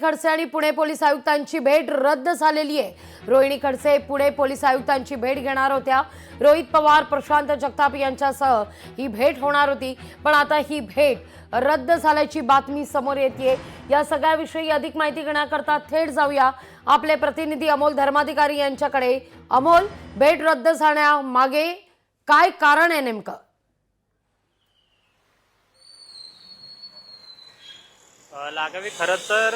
खडसे आणि पुणे पोलीस आयुक्तांची भेट रद्द झालेली आहे। रोहिणी खडसे पुणे पोलीस आयुक्तांची भेट घेणार होत्या। रोहित पवार, प्रशांत जगताप यांच्यासह ही भेट होणार होती, पण आता ही भेट रद्द झाल्याची बातमी समोर येतेय। या सगळ्याविषयी अधिक माहिती घेण्याकरता थेट जाऊया आपले प्रतिनिधी अमोल धर्माधिकारी यांच्याकडे। अमोल, भेट रद्द झाण्यामागे काय कारण आहे नेमकं? लागावी खरं तर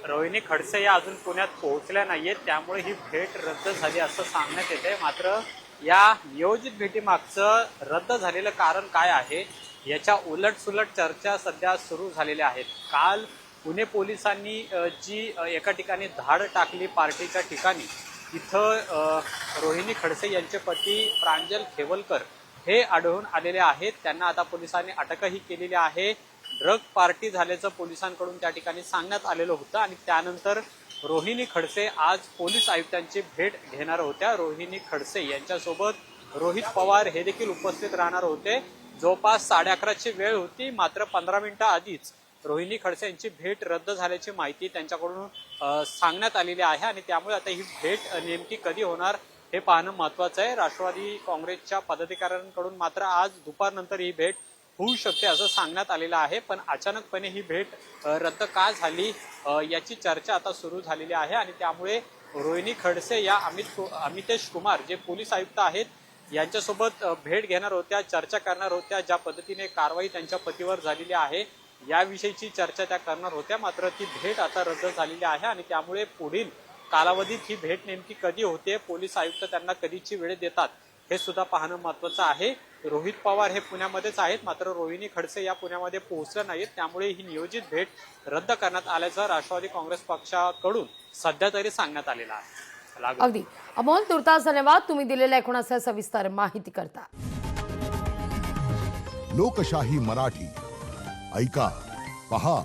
रोहिणी खडसे या अजून पुण्यात पोहोचल्या नाहीयेत, त्यामुळे ही भेट रद्द झाली असं सांगण्यात येते। मात्र या नियोजित भेटीमागचं रद्द झालेलं कारण काय आहे याच्या उलटसुलट चर्चा सध्या सुरू झालेल्या आहेत। काल पुणे पोलिसांनी जी एका ठिकाणी धाड टाकली पार्टीच्या ठिकाणी, इथं रोहिणी खडसे यांचे पती प्रांजल खेवलकर हे आढळून आलेले आहेत। त्यांना आता पोलिसांनी अटकही केलेली आहे। ड्रग पार्टी झाल्याचं पोलिसांकडून त्या ठिकाणी सांगण्यात आलेलं होतं आणि त्यानंतर रोहिणी खडसे आज पोलीस आयुक्तांची भेट घेणार होत्या। रोहिणी खडसे यांच्यासोबत रोहित पवार हे देखील उपस्थित राहणार होते। जवळपास 11:30ची वेळ होती, मात्र 15 मिनिटं आधीच रोहिणी खडसे यांची भेट रद्द झाल्याची माहिती त्यांच्याकडून सांगण्यात आलेली आहे आणि त्यामुळे आता ही भेट नेमकी कधी होणार हे पाहणं महत्वाचं आहे। राष्ट्रवादी काँग्रेसच्या पदाधिकाऱ्यांकडून मात्र आज दुपारनंतर ही भेट होऊ शकते असं सांगण्यात आलेलं आहे, पण अचानकपणे ही भेट रद्द का झाली याची चर्चा आता सुरू झालेली आहे आणि त्यामुळे रोहिणी खडसे या अमितेश कुमार जे पोलीस आयुक्त आहेत यांच्यासोबत भेट घेणार होत्या, चर्चा करणार होत्या। ज्या पद्धतीने कारवाई त्यांच्या पतीवर झालेली आहे याविषयीची चर्चा त्या करणार होत्या, मात्र ती भेट आता रद्द झालेली आहे आणि त्यामुळे पुढील कालावधीत ही भेट नेमकी कधी होते, पोलीस आयुक्त त्यांना कधीची वेळ देतात हे सुद्धा पाहणं महत्वाचं आहे। रोहित पवार हे पुण्यामध्येच आहेत, मात्र रोहिणी खडसे या पुण्यामध्ये पोहोचल्या नाहीत, त्यामुळे ही नियोजित भेट रद्द करण्यात आल्याचं राष्ट्रवादी काँग्रेस पक्षाकडून सध्या तरी सांगण्यात आलेलं आहे। अगदी अमोल, तुर्तास धन्यवाद तुम्ही दिलेल्या एकूणाच्या सविस्तर माहिती करता। लोकशाही मराठी ऐका, पहा,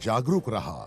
जागरूक रहा।